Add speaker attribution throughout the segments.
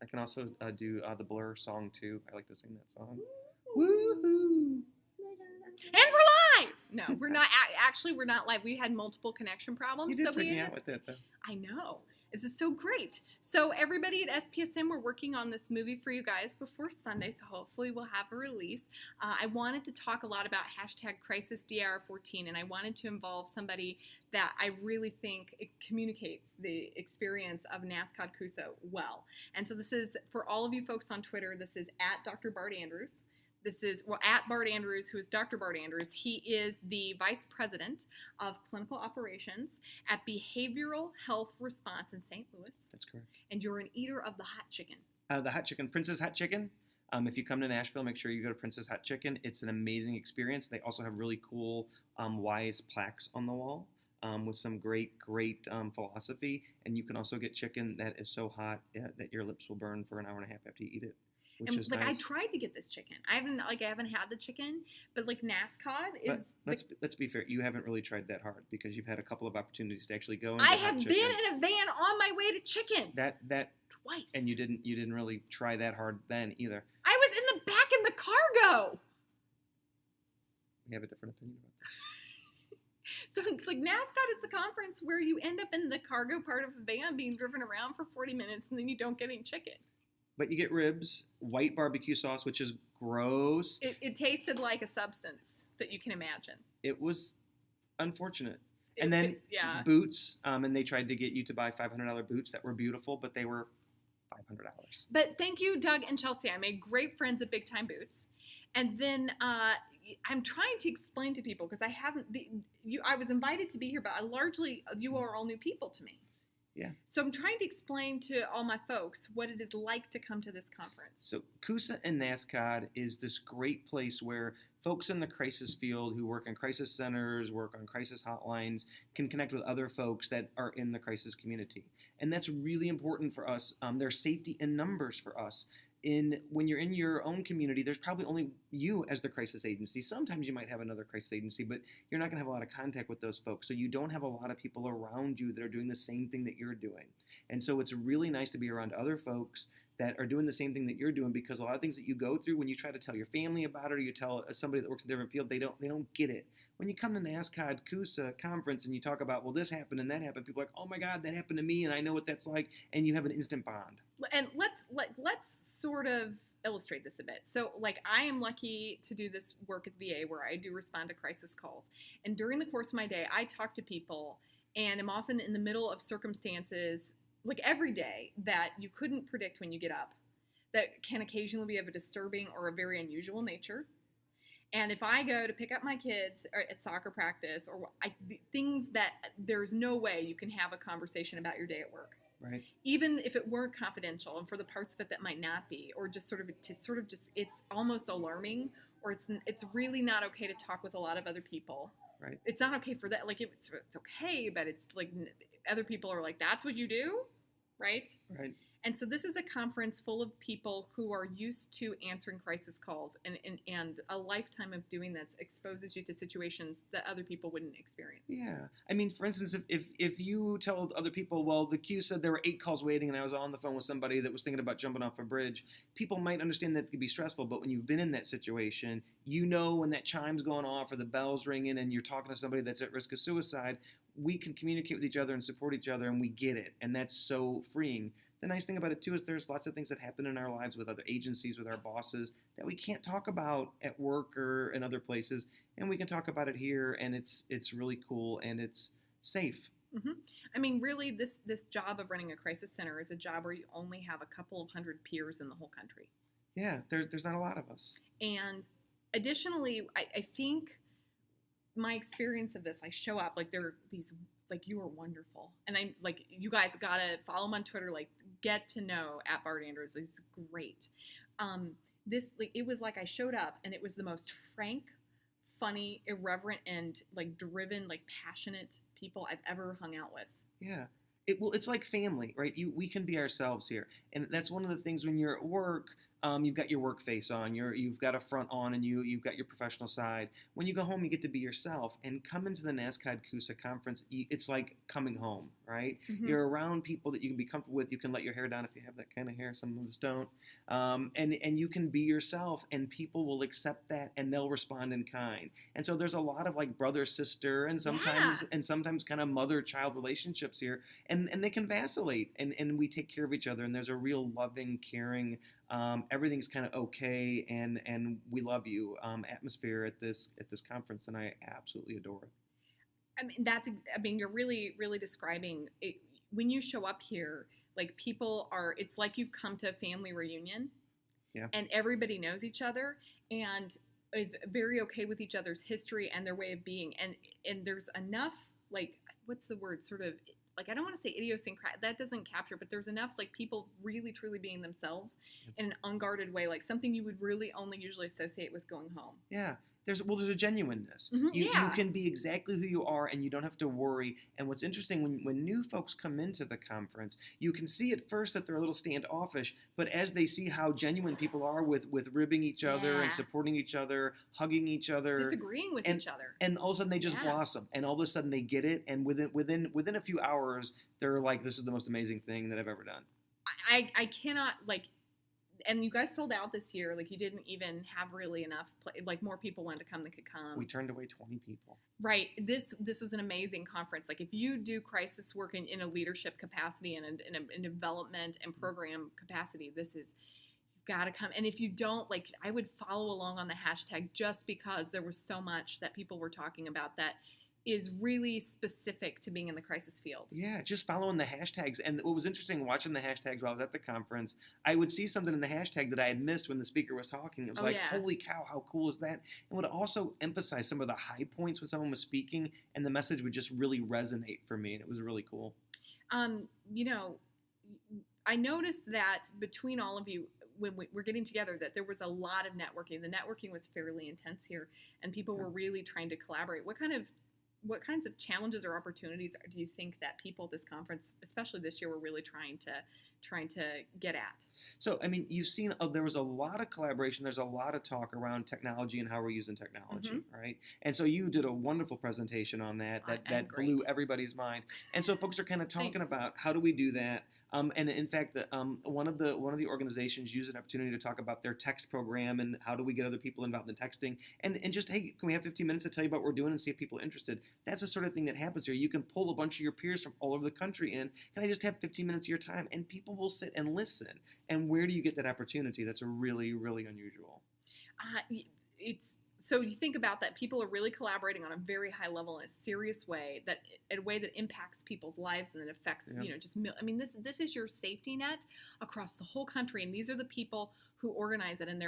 Speaker 1: can also do the Blur song too. I like to sing that song. Woohoo!
Speaker 2: And we're live! No, we're not. Actually, we're not live. We had multiple connection
Speaker 1: You
Speaker 2: problems.
Speaker 1: did freak me out with that though.
Speaker 2: I know. This is so great. So everybody at SPSM, we're working on this movie for you guys before Sunday, so hopefully we'll have a release. I wanted to talk a lot about #CrisisDR14, and I wanted to involve somebody that I really think it communicates the experience of NASCAD CUSA well. And so this is, for all of you folks on Twitter, this is at Dr. Bart Andrews. This is, well, at Bart Andrews, who is Dr. Bart Andrews. He is the Vice President of Clinical Operations at Behavioral Health Response in St. Louis.
Speaker 1: That's correct.
Speaker 2: And you're an eater of the hot chicken.
Speaker 1: The hot chicken, Princess Hot Chicken. If you come to Nashville, make sure you go to Princess Hot Chicken. It's an amazing experience. They also have really cool wise plaques on the wall with some great philosophy. And you can also get chicken that is so hot that your lips will burn for an hour and a half after you eat it. Which
Speaker 2: And
Speaker 1: is
Speaker 2: like
Speaker 1: nice.
Speaker 2: I tried to get this chicken. I haven't had the chicken, but like NASCAD is.
Speaker 1: But let's be fair. You haven't really tried that hard because you've had a couple of opportunities to actually go. And
Speaker 2: I
Speaker 1: get hot
Speaker 2: have
Speaker 1: chicken.
Speaker 2: been in a van on my way to chicken.
Speaker 1: That
Speaker 2: Twice.
Speaker 1: and you didn't really try that hard then either.
Speaker 2: I was in the back in the cargo.
Speaker 1: We have a different opinion about this.
Speaker 2: So it's like NASCAD is the conference where you end up in the cargo part of the van being driven around for 40 minutes and then you don't get any chicken.
Speaker 1: But you get ribs, white barbecue sauce, which is gross.
Speaker 2: It tasted like a substance that you can imagine.
Speaker 1: It was unfortunate. And then
Speaker 2: yeah.
Speaker 1: boots, and they tried to get you to buy $500 boots that were beautiful, but they were $500.
Speaker 2: But thank you, Doug and Chelsea. I made great friends at Big Time Boots. And then I'm trying to explain to people, because I was invited to be here, but you are all new people to me.
Speaker 1: Yeah.
Speaker 2: So I'm trying to explain to all my folks what it is like to come to this conference.
Speaker 1: So CUSA and NASCAD is this great place where folks in the crisis field who work in crisis centers, work on crisis hotlines, can connect with other folks that are in the crisis community. And that's really important for us. There's safety in numbers for us. When you're in your own community, there's probably only you as the crisis agency. Sometimes you might have another crisis agency, but you're not going to have a lot of contact with those folks. So you don't have a lot of people around you that are doing the same thing that you're doing. And so it's really nice to be around other folks that are doing the same thing that you're doing, because a lot of things that you go through, when you try to tell your family about it or you tell somebody that works in a different field, they don't get it. When you come to NASCAD CUSA conference and you talk about, well, this happened and that happened, people are like, oh my God, that happened to me and I know what that's like, and you have an instant bond.
Speaker 2: And let's sort of illustrate this a bit. So like I am lucky to do this work at VA where I do respond to crisis calls. And during the course of my day, I talk to people and I'm often in the middle of circumstances like every day that you couldn't predict when you get up, that can occasionally be of a disturbing or a very unusual nature. And if I go to pick up my kids at soccer practice or things that there's no way you can have a conversation about your day at work.
Speaker 1: Right.
Speaker 2: Even if it weren't confidential, and for the parts of it that might not be, or just it's almost alarming, or it's really not okay to talk with a lot of other people.
Speaker 1: Right.
Speaker 2: It's not okay for that. Like it's okay, but it's like other people are like, that's what you do, right?
Speaker 1: Right.
Speaker 2: And so this is a conference full of people who are used to answering crisis calls, and a lifetime of doing this exposes you to situations that other people wouldn't experience.
Speaker 1: Yeah. I mean, for instance, if you told other people, well, the queue said there were 8 calls waiting and I was on the phone with somebody that was thinking about jumping off a bridge, people might understand that it could be stressful, but when you've been in that situation, you know when that chime's going off or the bell's ringing and you're talking to somebody that's at risk of suicide, we can communicate with each other and support each other, and we get it, and that's so freeing. The nice thing about it, too, is there's lots of things that happen in our lives with other agencies, with our bosses, that we can't talk about at work or in other places, and we can talk about it here, and it's really cool, and it's safe.
Speaker 2: Mm-hmm. I mean, really, this job of running a crisis center is a job where you only have a couple of hundred peers in the whole country.
Speaker 1: Yeah, there's not a lot of us.
Speaker 2: And additionally, I think my experience of this, I show up, like, there are these, like, you are wonderful. And I'm, like, you guys got to follow him on Twitter, like, get to know at Bart Andrews. It's great. It was like I showed up, and it was the most frank, funny, irreverent, and, like, driven, like, passionate people I've ever hung out with.
Speaker 1: Yeah. It's like family, right? We can be ourselves here. And that's one of the things when you're at work, you've got your work face on, you've got a front on, and you've got your professional side. When you go home, you get to be yourself and come into the NASCAD CUSA conference. It's like coming home, right?
Speaker 2: Mm-hmm.
Speaker 1: You're around people that you can be comfortable with. You can let your hair down if you have that kind of hair. Some of us don't. And you can be yourself, and people will accept that, and they'll respond in kind. And so there's a lot of like brother sister, and sometimes kind of mother child relationships here, and they can vacillate, and we take care of each other, and there's a real loving, caring, everything's kind of okay, and we love you atmosphere at this conference, and I absolutely adore it.
Speaker 2: I mean, you're really, really describing it. When you show up here, like people are, it's like you've come to a family reunion, and everybody knows each other and is very okay with each other's history and their way of being, and there's enough, like, what's the word, sort of, like, I don't want to say idiosyncratic, that doesn't capture, but there's enough, like, people really truly being themselves in an unguarded way, like something you would really only usually associate with going home.
Speaker 1: Yeah. There's a genuineness.
Speaker 2: Mm-hmm,
Speaker 1: you can be exactly who you are, and you don't have to worry. And what's interesting, when new folks come into the conference, you can see at first that they're a little standoffish, but as they see how genuine people are with ribbing each other and supporting each other, hugging each other,
Speaker 2: disagreeing with each other,
Speaker 1: and all of a sudden they just blossom, and all of a sudden they get it, and within a few hours they're like, this is the most amazing thing that I've ever done.
Speaker 2: I cannot, like. And you guys sold out this year. Like, you didn't even have really enough. Like, more people wanted to come than could come.
Speaker 1: We turned away 20 people.
Speaker 2: Right. This was an amazing conference. Like, if you do crisis work in a leadership capacity and in a development and program capacity, you've got to come. And if you don't, like, I would follow along on the hashtag, just because there was so much that people were talking about that is really specific to being in the crisis field.
Speaker 1: Yeah, just following the hashtags. And what was interesting watching the hashtags while I was at the conference, I would see something in the hashtag that I had missed when the speaker was talking. It was holy cow, how cool is that? And would also emphasize some of the high points when someone was speaking, and the message would just really resonate for me, and it was really cool.
Speaker 2: You know, I noticed that between all of you, when we're getting together, that there was a lot of networking. The networking was fairly intense here, and people were really trying to collaborate. What kinds of challenges or opportunities do you think that people at this conference, especially this year, were really trying to get at? So,
Speaker 1: I mean, you've seen there was a lot of collaboration. There's a lot of talk around technology and how we're using technology, right? And so you did a wonderful presentation on that blew everybody's mind. And so folks are kind of talking about how do we do that. And in fact, one of the organizations used an opportunity to talk about their text program and how do we get other people involved in texting, and just, hey, can we have 15 minutes to tell you about what we're doing and see if people are interested? That's the sort of thing that happens here. You can pull a bunch of your peers from all over the country in. Can I just have 15 minutes of your time? And people will sit and listen. And where do you get that opportunity? That's really, really unusual.
Speaker 2: So you think about that, people are really collaborating on a very high level in a serious way, that in a way that impacts people's lives and that affects, I mean, this is your safety net across the whole country, and these are the people who organize it, and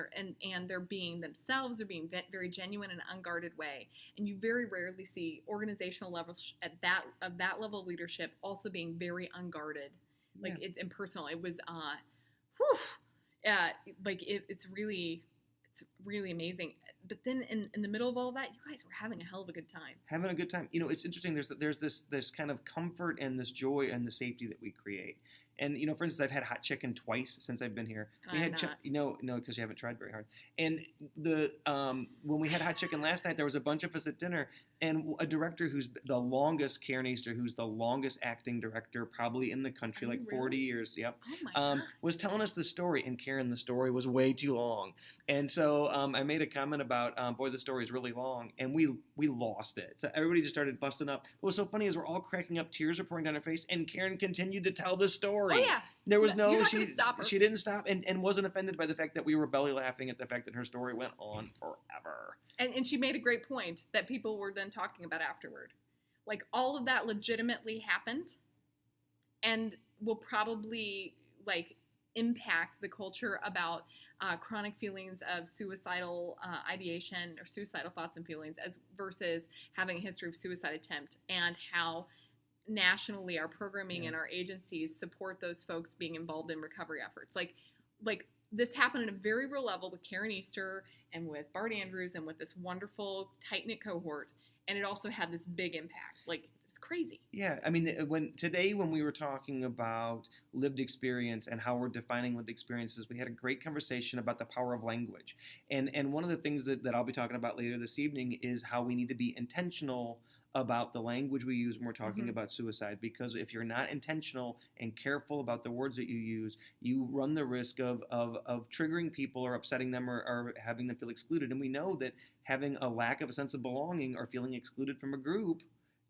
Speaker 2: they're being themselves, they're being very genuine in an unguarded way, and you very rarely see organizational levels of that level of leadership also being very unguarded, like it's impersonal. It was, it's really amazing. But then in the middle of all that, you guys were having a hell of a good time.
Speaker 1: Having a good time. You know, it's interesting. There's this kind of comfort and this joy and the safety that we create. And, for instance, I've had hot chicken twice since I've been here. No, because you haven't tried very hard. And when we had hot chicken last night, there was a bunch of us at dinner, and a director who's the longest, Karen Easter, who's the longest acting director probably in the country, like 40 years, was telling us the story. And Karen, the story was way too long. And so I made a comment about, boy, the story is really long. And we lost it. So everybody just started busting up. What was so funny is we're all cracking up, tears are pouring down her face, and Karen continued to tell the story.
Speaker 2: Oh, yeah.
Speaker 1: There was no,
Speaker 2: she
Speaker 1: didn't stop and wasn't offended by the fact that we were belly laughing at the fact that her story went on forever.
Speaker 2: And she made a great point that people were then talking about afterward. Like, all of that legitimately happened and will probably, like, impact the culture about chronic feelings of suicidal ideation or suicidal thoughts and feelings versus having a history of suicide attempt, and how nationally our programming and our agencies support those folks being involved in recovery efforts. Like this happened at a very real level with Karen Easter and with Bart Andrews and with this wonderful tight-knit cohort, and it also had this big impact. Like, It's crazy.
Speaker 1: Yeah, I mean, when we were talking about lived experience and how we're defining lived experiences, we had a great conversation about the power of language. And one of the things that I'll be talking about later this evening is how we need to be intentional about the language we use when we're talking
Speaker 2: Mm-hmm.
Speaker 1: about suicide. Because if you're not intentional and careful about the words that you use, you run the risk of triggering people or upsetting them or having them feel excluded. And we know that having a lack of a sense of belonging or feeling excluded from a group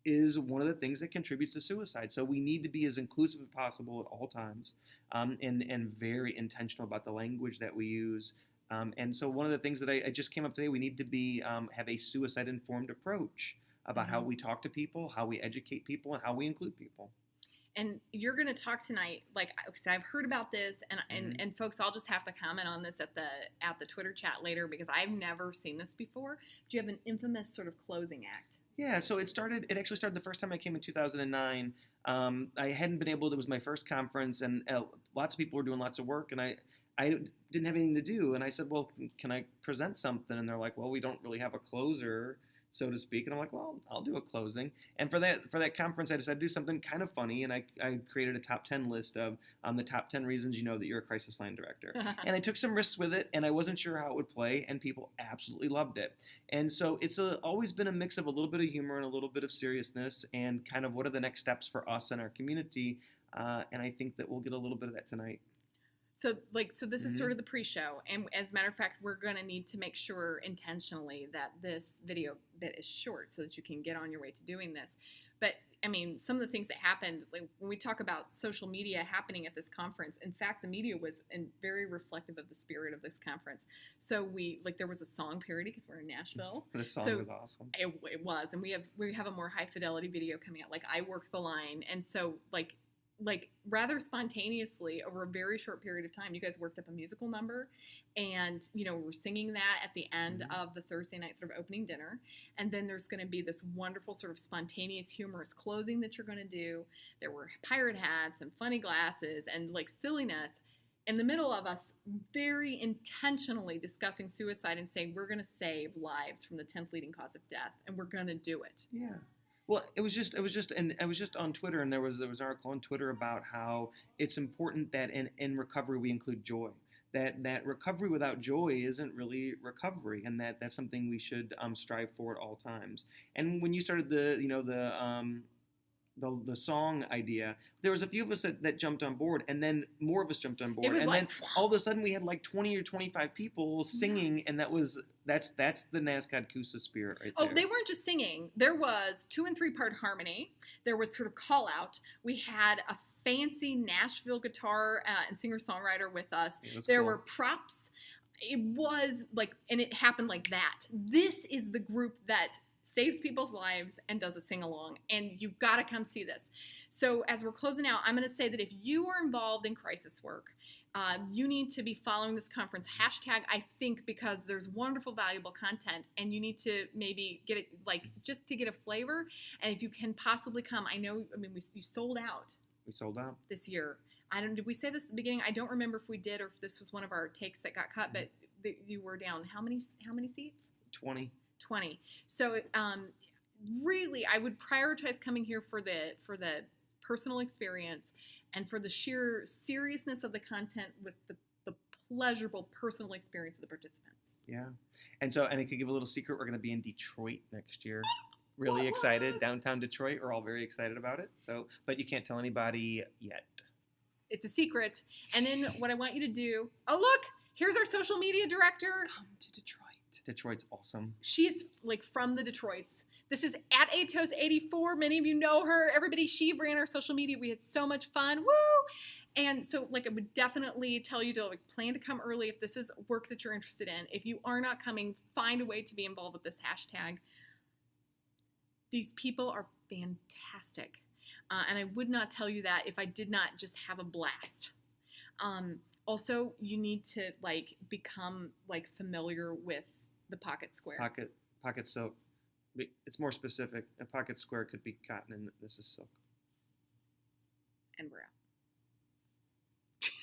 Speaker 1: is one of the things that contributes to suicide. So we need to be as inclusive as possible at all times, and very intentional about the language that we use. And so one of the things that I just came up today, we need to be have a suicide informed approach about how
Speaker 2: Mm-hmm.
Speaker 1: we talk to people, how we educate people, and how we include people.
Speaker 2: And you're going to talk tonight, like, because I've heard about this, and folks, I'll just have to comment on this at the Twitter chat later because I've never seen this before. Do you have an infamous sort of closing act?
Speaker 1: Yeah, so it actually started the first time I came in 2009. I hadn't been able to, it was my first conference, and lots of people were doing lots of work, and I didn't have anything to do. And I said, well, can I present something? And they're like, well, we don't really have a closer, so to speak. And I'm like, well, I'll do a closing. And for that conference, I decided to do something kind of funny, and I created a top 10 list of the top 10 reasons you know that you're a crisis line director. And I took some risks with it, and I wasn't sure how it would play, and people absolutely loved it. And so it's always been a mix of a little bit of humor and a little bit of seriousness, and kind of what are the next steps for us and our community. And I think that we'll get a little bit of that tonight.
Speaker 2: So this is
Speaker 1: Mhm.
Speaker 2: sort of the pre-show, and as a matter of fact, we're going to need to make sure intentionally that this video bit is short so that you can get on your way to doing this. But I mean, some of the things that happened, like when we talk about social media happening at this conference, in fact, the media was very reflective of the spirit of this conference. So there was a song parody because we're in Nashville.
Speaker 1: The song
Speaker 2: So
Speaker 1: was awesome.
Speaker 2: it was, and we have a more high fidelity video coming out. Like I worked the line, and so like rather spontaneously over a very short period of time, you guys worked up a musical number, and we're singing that at the end
Speaker 1: Mhm.
Speaker 2: of the Thursday night sort of opening dinner, and then there's going to be this wonderful sort of spontaneous humorous closing that you're going to do. There were pirate hats and funny glasses and like silliness in the middle of us very intentionally discussing suicide and saying we're going to save lives from the 10th leading cause of death, and we're going to do it.
Speaker 1: Yeah. Well, and I was just on Twitter, and there was an article on Twitter about how it's important that in recovery we include joy. That recovery without joy isn't really recovery, and that's something we should strive for at all times. And when you started the song idea, there was a few of us that jumped on board, and then more of us jumped on board,
Speaker 2: It was
Speaker 1: and
Speaker 2: like,
Speaker 1: then all of a sudden we had like 20 or 25 people singing,
Speaker 2: Yes.
Speaker 1: and that's the NASCAD Kusa spirit right
Speaker 2: Oh,
Speaker 1: there.
Speaker 2: they weren't just singing. There was 2 and 3 part harmony. There was sort of call out. We had a fancy Nashville guitar and singer-songwriter with us.
Speaker 1: It was
Speaker 2: There
Speaker 1: cool.
Speaker 2: were props. It was like, and it happened like that. This is the group that saves people's lives and does a sing-along, and you've got to come see this. So as we're closing out, I'm going to say that if you are involved in crisis work, you need to be following this conference hashtag, I think, because there's wonderful, valuable content, and you need to maybe get it, like, just to get a flavor. And if you can possibly come, you sold out
Speaker 1: We sold out.
Speaker 2: this year. Did we say this at the beginning? I don't remember if we did or if this was one of our takes that got cut, but you were down. How many seats?
Speaker 1: 20.
Speaker 2: 20. So really, I would prioritize coming here for the personal experience and for the sheer seriousness of the content with the pleasurable personal experience of the participants.
Speaker 1: Yeah. And I could give a little secret. We're going to be in Detroit next year. Really excited. Downtown Detroit. We're all very excited about it. So, but you can't tell anybody yet.
Speaker 2: It's a secret. And then what I want you to do, oh, look, here's our social media director.
Speaker 1: Come to Detroit. Detroit's awesome.
Speaker 2: She's like from the Detroits. This is at Atos84. Many of you know her. Everybody, she ran our social media. We had so much fun. Woo! And so, I would definitely tell you to plan to come early if this is work that you're interested in. If you are not coming, find a way to be involved with this hashtag. These people are fantastic. And I would not tell you that if I did not just have a blast. Also, you need to become familiar with the pocket square.
Speaker 1: Pocket silk. It's more specific. A pocket square could be cotton, and this is silk.
Speaker 2: And we're out.